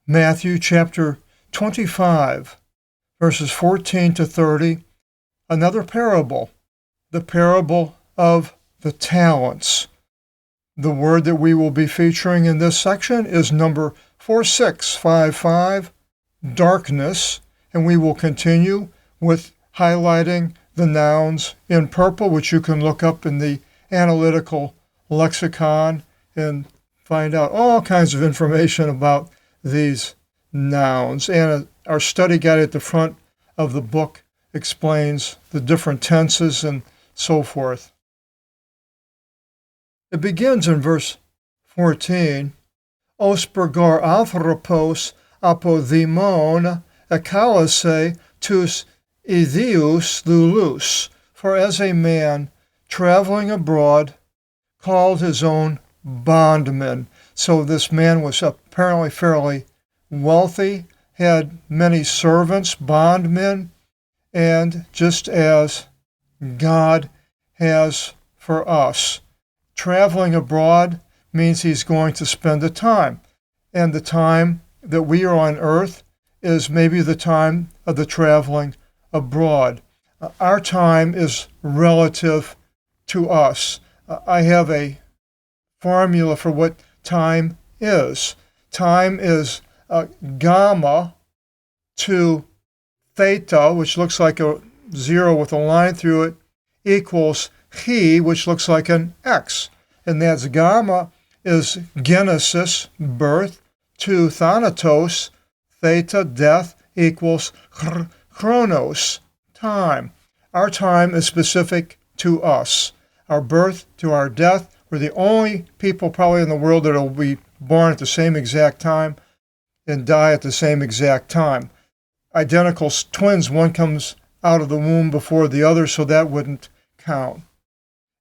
Matthew chapter 25, verses 14 to 30, another parable, the parable of the talents. The word that we will be featuring in this section is number 4655, darkness, and we will continue with highlighting the nouns in purple, which you can look up in the analytical lexicon and find out all kinds of information about these nouns. And our study guide at the front of the book explains the different tenses and so forth. It begins in verse 14, Os pergar anthropos apodhimon ekalase tus idhius lulus, for as a man traveling abroad called his own bondman. So this man was apparently fairly wealthy, had many servants, bondmen, and just as God has for us, traveling abroad means he's going to spend the time. And the time that we are on earth is maybe the time of the traveling abroad. Our time is relative to us. I have a formula for what time is. Time is gamma to theta, which looks like a zero with a line through it, equals chi, which looks like an X. And that's gamma is genesis, birth, to thanatos, theta, death, equals chronos, time. Our time is specific to us. Our birth to our death, we're the only people probably in the world that will be born at the same exact time and die at the same exact time. Identical twins, one comes out of the womb before the other, so that wouldn't count.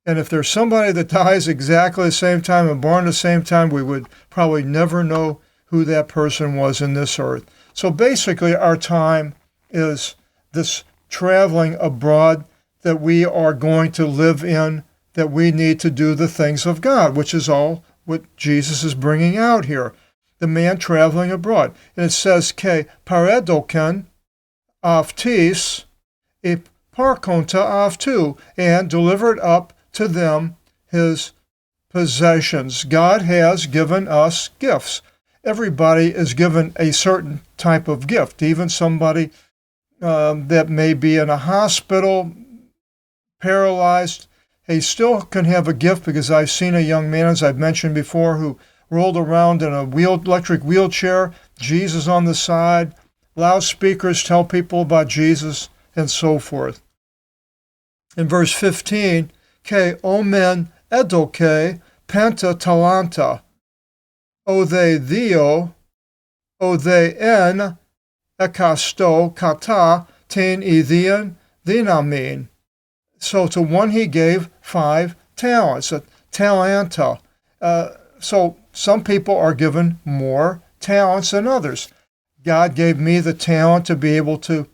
And if there's somebody that dies exactly the same time and born at the same time, we would probably never know who that person was in this earth. So basically, our time is this traveling abroad that we are going to live in, that we need to do the things of God, which is all what Jesus is bringing out here. The man traveling abroad. And it says, Ke paradoken aftis e parkonta aftu, and delivered up to them his possessions. God has given us gifts. Everybody is given a certain type of gift, even somebody that may be in a hospital, paralyzed. He still can have a gift, because I've seen a young man, as I've mentioned before, who rolled around in a electric wheelchair, Jesus on the side, loudspeakers tell people about Jesus, and so forth. In verse 15, Ke omen edoke penta talanta, o they theo, o they en ekasto kata ten idhian dinamin. So to one he gave 5 talents, a talanta. So some people are given more talents than others. God gave me the talent to be able to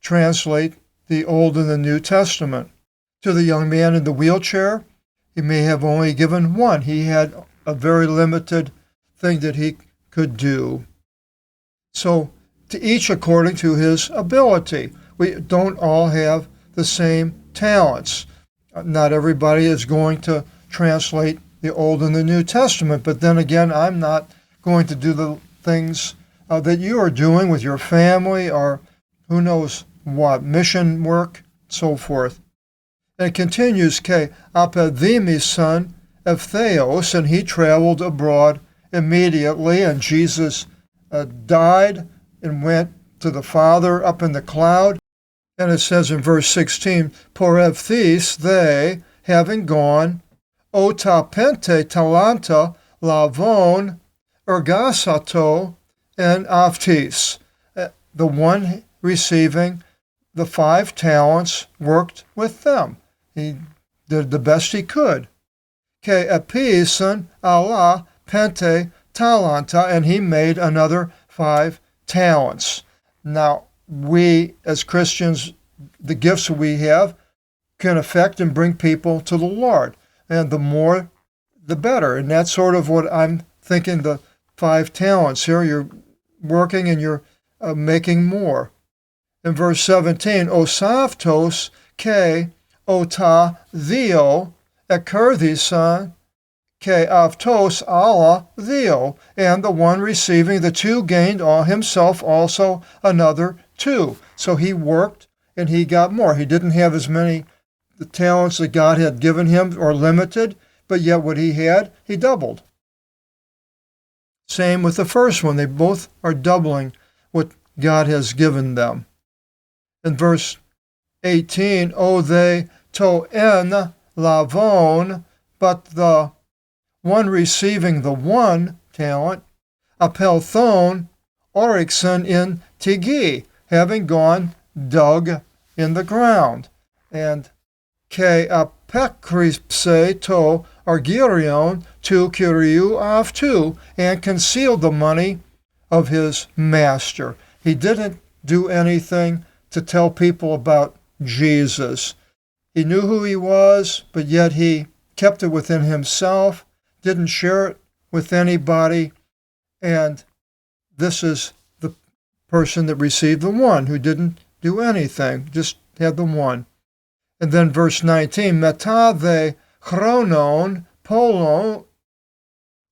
translate the Old and the New Testament. To the young man in the wheelchair, he may have only given 1. He had a very limited thing that he could do. So to each according to his ability. We don't all have the same talents. Not everybody is going to translate the Old and the New Testament, but then again, I'm not going to do the things that you are doing with your family, or who knows what, mission work, so forth. And it continues, Ke apedhimis son of Theos, and he traveled abroad immediately, and Jesus died and went to the Father up in the cloud. And it says in verse 16, Porevthis, they, having gone, ota pente talanta lavon ergasato and aftis. The one receiving the 5 talents worked with them. He did the best he could. Ke episan ala pente talanta, and he made another 5 talents. Now, we as Christians, the gifts we have can affect and bring people to the Lord. And the more, the better. And that's sort of what I'm thinking the 5 talents here. working and you're making more. In verse 17, Osaftos ke ota theo ekerdison ke aftos ala theo, and the one receiving the 2 gained on himself also another 2. So he worked and he got more. He didn't have as many the talents that God had given him or limited, but yet what he had, he doubled. Same with the first one. They both are doubling what God has given them. In verse 18, O they to en lavon, but the one receiving the 1 talent, apelthon orixen in tigi, having gone dug in the ground, and ke apekrypse to argyrion to kyriou avtu, and concealed the money of his master. He didn't do anything to tell people about Jesus. He knew who he was, but yet he kept it within himself, didn't share it with anybody, and this is the person that received the 1 who didn't do anything, just had the 1. And then verse 19, meta the chronon polon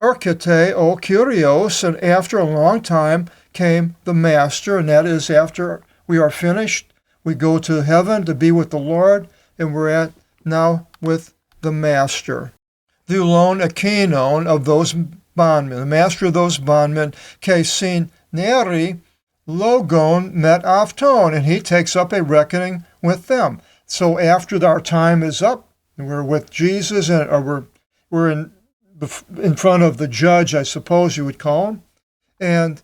erkete o kurios, and after a long time came the master, and that is after we are finished, we go to heaven to be with the Lord, and we're at now with the master. The ulon akinon of those bondmen, the master of those bondmen, kesin neri logon met afton, and he takes up a reckoning with them. So after our time is up, and we're with Jesus, or we're in front of the judge, I suppose you would call him. And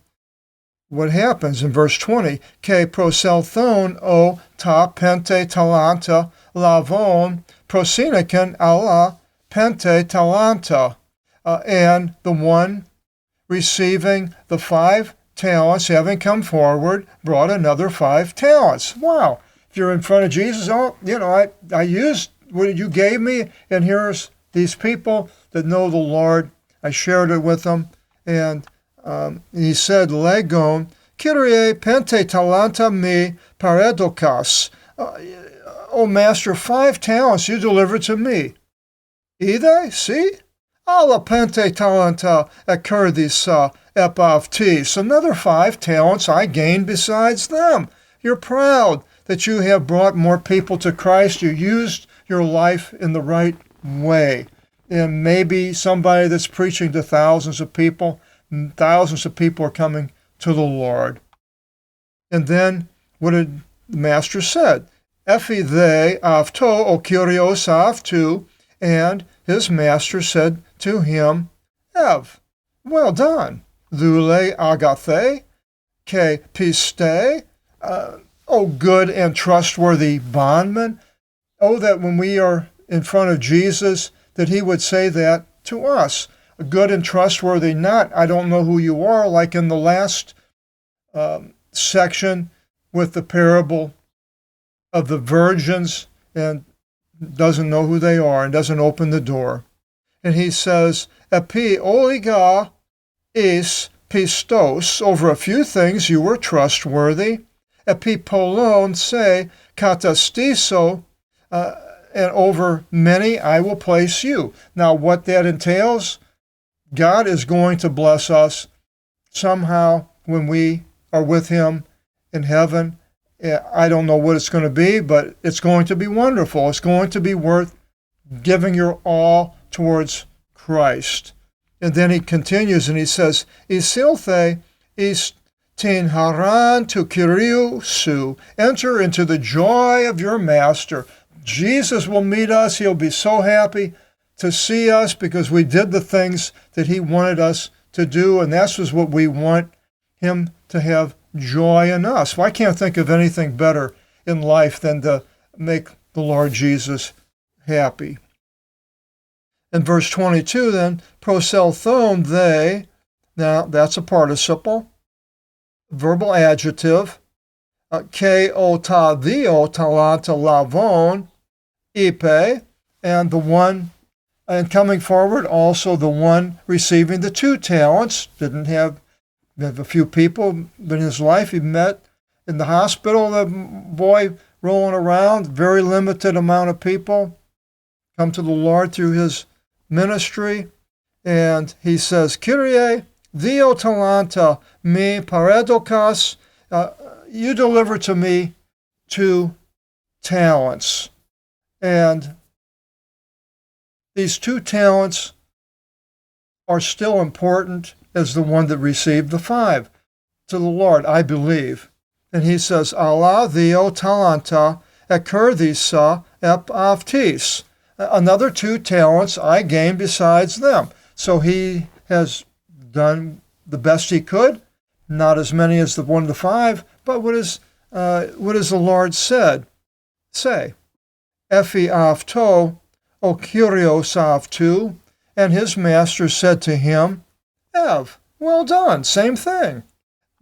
what happens in verse 20? Ke proselthon o ta pente talanta lavon prosiniken ala pente talanta. And the one receiving the 5 talents, having come forward, brought another 5 talents. Wow. If you're in front of Jesus, I used what you gave me, and here's these people that know the Lord. I shared it with them, and he said, Legon, Kyrie pente talanta me paradokas. Oh, Master, 5 talents you delivered to me. Ide, see? Alla pente talanta ekerdisa epavtis. Another 5 talents I gained besides them. You're proud that you have brought more people to Christ. You used your life in the right way. And maybe somebody that's preaching to thousands of people are coming to the Lord. And then what did the master said? Efi they avto o kyrios avtu, and his master said to him, Ev, well done. Thule agathe, ke piste, O good and trustworthy bondman. Oh, that when we are in front of Jesus, that he would say that to us. A good and trustworthy, not, I don't know who you are, like in the last section with the parable of the virgins, and doesn't know who they are and doesn't open the door. And he says, Epi oliga is pistos, over a few things you were trustworthy. Epipolon se katastiso, and over many I will place you. Now what that entails, God is going to bless us somehow when we are with him in heaven. I don't know what it's going to be, but it's going to be wonderful. It's going to be worth giving your all towards Christ. And then he continues and he says, Isilthe is tin haran to kiriu su. Enter into the joy of your master. Jesus will meet us. He'll be so happy to see us because we did the things that he wanted us to do, and that's what we want, him to have joy in us. Well, I can't think of anything better in life than to make the Lord Jesus happy. In verse 22 then, proselthon they, now that's a participle, verbal adjective, ke ota theo talanta lavon, ipe, and the one, and coming forward, also the one receiving the 2 talents, didn't have We have a few people in his life he met in the hospital, the boy rolling around, very limited amount of people come to the Lord through his ministry. And he says, Kyrie, Dio talanta me paradokas, you deliver to me 2 talents. And these 2 talents are still important as the one that received the 5 to the Lord, I believe. And he says, Allah Dio talanta ekurdisa ep avtis. Another 2 talents I gained besides them. So he has done the best he could, not as many as the 1 to 5, but what does the Lord say? Ephi avto, o Kyrios avtu, and his master said to him, Ev, well done, same thing.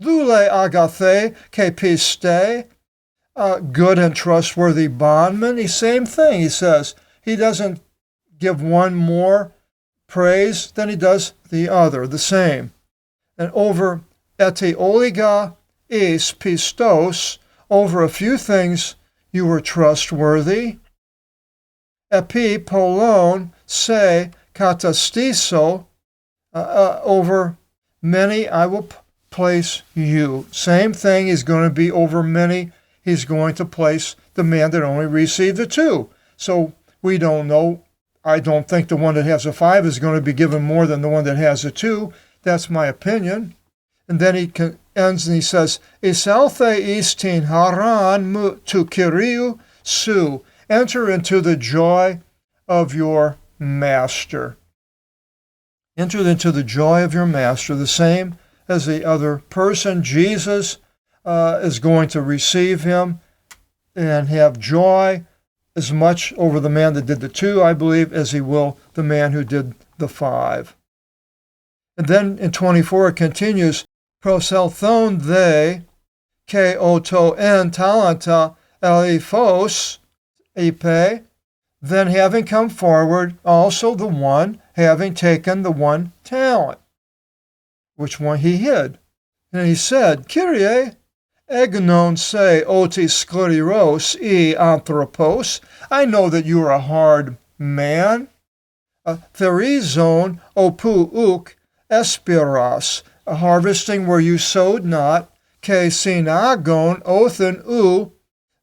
Lule agathe ke piste, good and trustworthy bondman, same thing, he says. He doesn't give one more praise than he does the other, the same. And over ete oliga is pistos, over a few things you were trustworthy. Epi polon se katastiso, over many I will place you. Same thing, he's going to be over many. He's going to place the man that only received the 2. So we don't know. I don't think the one that has a 5 is going to be given more than the one that has a 2. That's my opinion. And then he ends and he says, Isalthe istin haran tu kiriu su. Enter into the joy of your master. Enter into the joy of your master, the same as the other person. Jesus is going to receive him and have joy as much over the man that did the 2, I believe, as he will the man who did the 5. And then in 24 it continues, Proselthon they ke oto en talanta elifos epe, then having come forward, also the one having taken the 1 talent, which one he hid. And he said, Kyrie, egnon se oti skleros e anthropos, I know that you are a hard man. Therizon opu uk espiras, harvesting where you sowed not, ke synagon othen u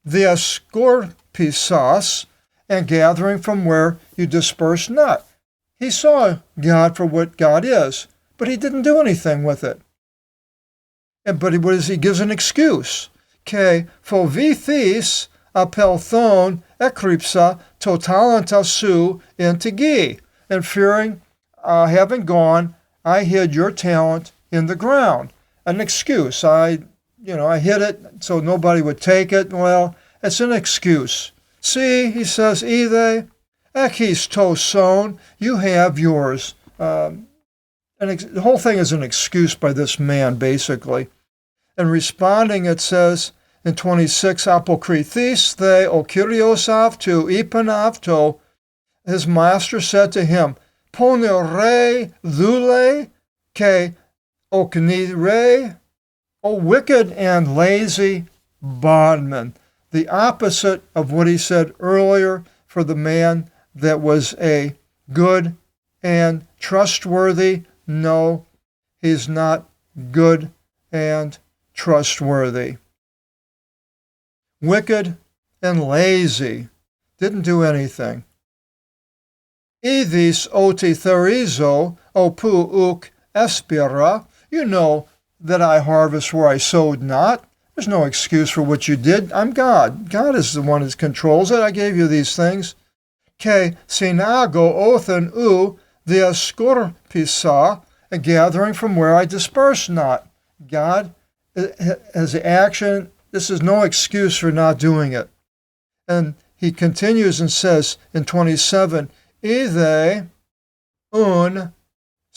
diascorpisas, and gathering from where you dispersed not. He saw God for what God is, but he didn't do anything with it. But he gives an excuse. Ke phovithis apelthon ekrypsa totalanta su intigi. And fearing, having gone, I hid your talent in the ground. An excuse. I hid it so nobody would take it. Well, it's an excuse. See, he says, Ide, ekis to son, you have yours. The whole thing is an excuse by this man, basically. And responding, it says in 26, Apokritis the o Kyrios avtu ipan avto, his master said to him, Ponere lule ke oknire, o wicked and lazy bondman. The opposite of what he said earlier for the man that was a good and trustworthy. No, he's not good and trustworthy. Wicked and lazy. Didn't do anything. Idis oti therizo opu uk espira. You know that I harvest where I sowed not. There's no excuse for what you did. I'm God. God is the one that controls it. I gave you these things. Ke sinago othen u diascorpisa, a gathering from where I dispersed not. God has action. This is no excuse for not doing it. And he continues and says in 27, Ide un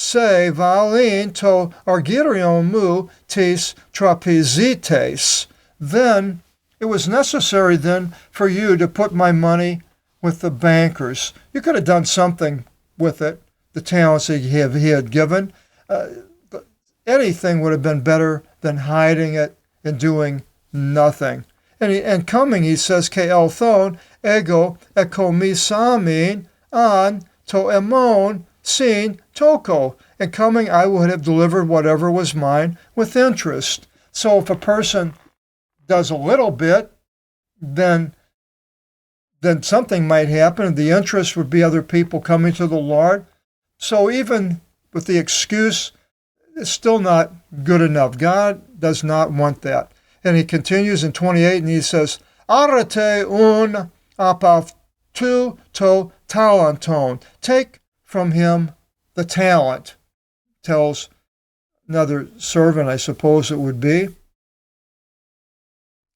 se valin to argirion mu tis trapezites. Then it was necessary then for you to put my money with the bankers. You could have done something with it, the talents that he had given. anything would have been better than hiding it and doing nothing. And coming, he says, Ke elthon ego ekomisamin an to emon sin toko. And coming, I would have delivered whatever was mine with interest. So if a person does a little bit, then something might happen. The interest would be other people coming to the Lord. So even with the excuse, it's still not good enough. God does not want that. And he continues in 28 and he says, Arete un apaftu to talenton. Take from him the talent. Tells another servant, I suppose it would be.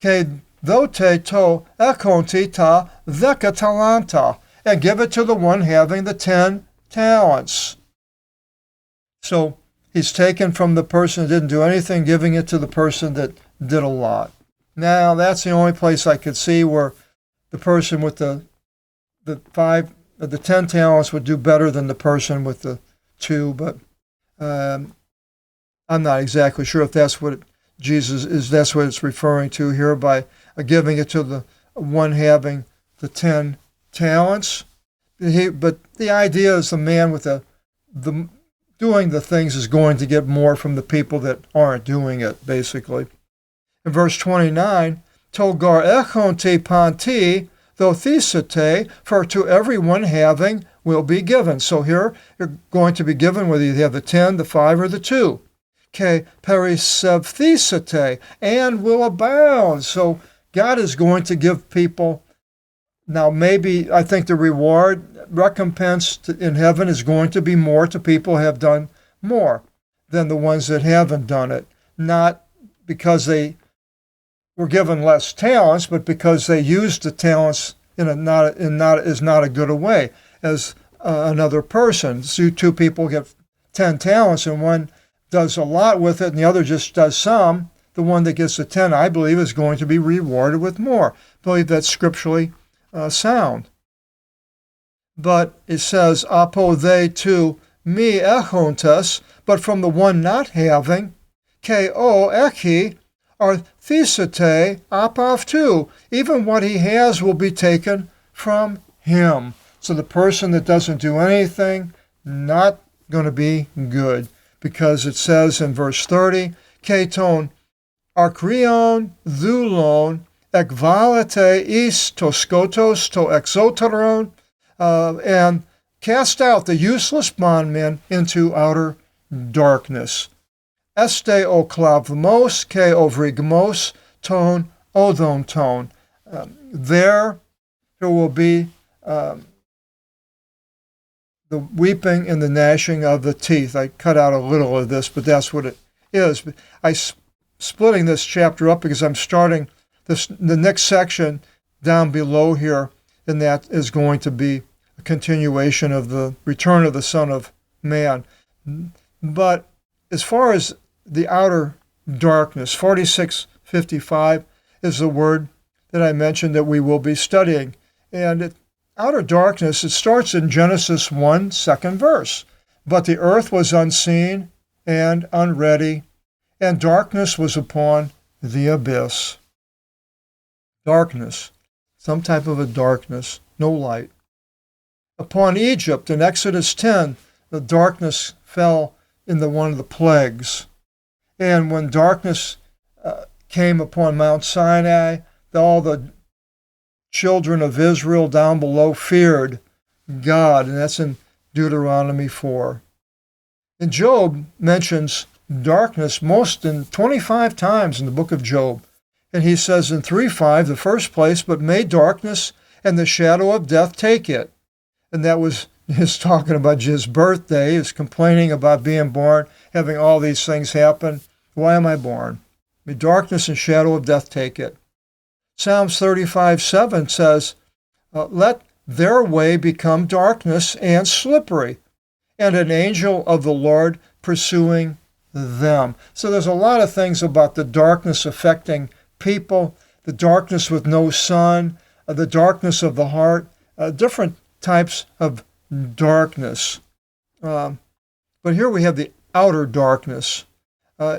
Ke dote to ekonti ta veka talanta. And give it to the one having the 10 talents. So he's taken from the person that didn't do anything, giving it to the person that did a lot. Now, that's the only place I could see where the person with the 10 talents would do better than the person with the 2, but I'm not exactly sure if that's what that's what it's referring to here by giving it to the one having the 10 talents. But the idea is the man with the doing the things is going to get more from the people that aren't doing it, basically. In verse 29, Togar echon te panti, though thisate, for to everyone having will be given. So here you're going to be given whether you have the 10, the 5, or the 2. Ke perisev thisate, and will abound. So God is going to give people. Now maybe I think the recompense in heaven is going to be more to people who have done more than the ones that haven't done it. Not because they were given less talents, but because they used the talents in not a good a way as another person. So 2 people get 10 talents and one does a lot with it and the other just does some. The one that gets the 10, I believe, is going to be rewarded with more. I believe that's scripturally sound. But it says, apo they to me echontes, but from the one not having, ke o echi, are thisate apav too. Even what he has will be taken from him. So the person that doesn't do anything, not going to be good. Because it says in verse 30, keton arkrion dhulon ekvalete is to skotos to exoteron, and cast out the useless bondmen into outer darkness. Este o klavmos ke ovrigmos ton odon ton. There will be the weeping and the gnashing of the teeth. I cut out a little of this, but that's what it is. I'm splitting this chapter up because I'm starting the next section down below here, and that is going to be a continuation of the return of the Son of Man. But as far as the outer darkness, 46:55 is the word that I mentioned that we will be studying. And outer darkness, it starts in Genesis 1, second verse. But the earth was unseen and unready, and darkness was upon the abyss. Darkness, some type of a darkness, no light. Upon Egypt, in Exodus 10, the darkness fell in one of the plagues. And when darkness came upon Mount Sinai, all the children of Israel down below feared God, and that's in Deuteronomy 4. And Job mentions darkness most than 25 times in the book of Job. And he says in 3:5, the first place, but may darkness and the shadow of death take it. And that was his talking about his birthday, his complaining about being born, having all these things happen. Why am I born? May darkness and shadow of death take it. Psalms 35:7 says, let their way become darkness and slippery, and an angel of the Lord pursuing them. So there's a lot of things about the darkness affecting people, the darkness with no sun, the darkness of the heart, different types of darkness. But here we have the outer darkness.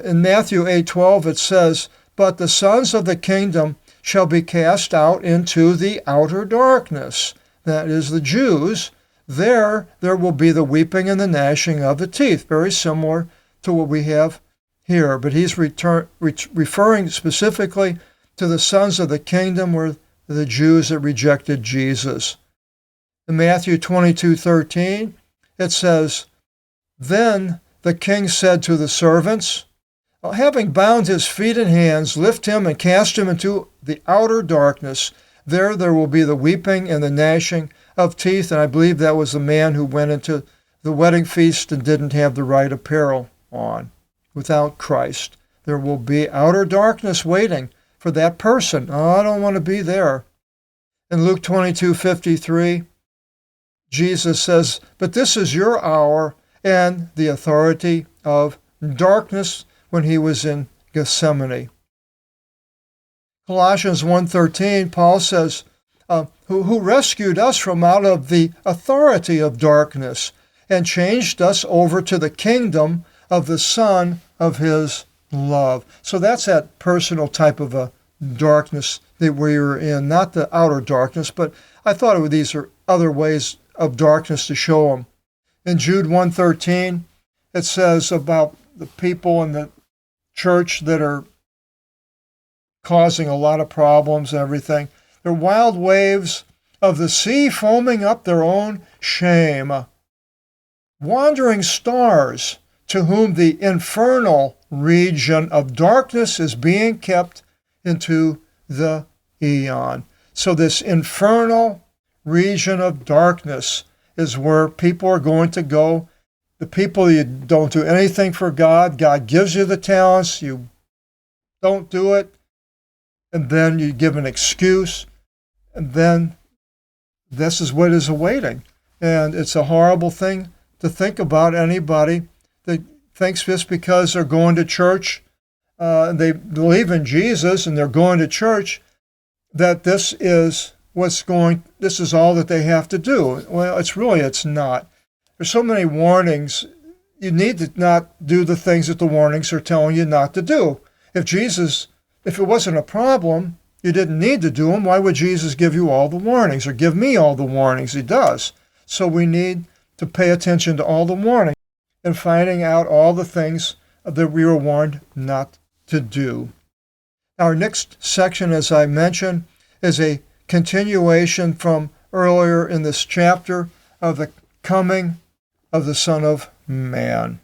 In Matthew 8:12 it says, "But the sons of the kingdom shall be cast out into the outer darkness." That is the Jews. There will be the weeping and the gnashing of the teeth, very similar to what we have here. But he's referring specifically to the sons of the kingdom, or the Jews that rejected Jesus. In Matthew 22:13, it says, "Then the king said to the servants, having bound his feet and hands, lift him and cast him into the outer darkness. There will be the weeping and the gnashing of teeth." And I believe that was the man who went into the wedding feast and didn't have the right apparel on. Without Christ, there will be outer darkness waiting for that person. Oh, I don't want to be there. In Luke 22:53, Jesus says, "But this is your hour and the authority of darkness," when he was in Gethsemane. Colossians 1:13, Paul says, who rescued us from out of the authority of darkness and changed us over to the kingdom of the Son of his love. So that's that personal type of a darkness that we were in, not the outer darkness, but I thought these are other ways of darkness to show them. In Jude 1:13, it says about the people in the church that are causing a lot of problems and everything. They're wild waves of the sea foaming up their own shame. Wandering stars to whom the infernal region of darkness is being kept into the eon. So this infernal region of darkness is where people are going to go. The people, you don't do anything for God. God gives you the talents. You don't do it. And then you give an excuse. And then this is what is awaiting. And it's a horrible thing to think about anybody that thinks just because they're going to church, they believe in Jesus and they're going to church, that this is all that they have to do. Well, it's not. There's so many warnings. You need to not do the things that the warnings are telling you not to do. If it wasn't a problem, you didn't need to do them, why would Jesus give you all the warnings, or give me all the warnings? He does. So we need to pay attention to all the warnings and finding out all the things that we were warned not to do. Our next section, as I mentioned, is a continuation from earlier in this chapter of the coming of the Son of Man.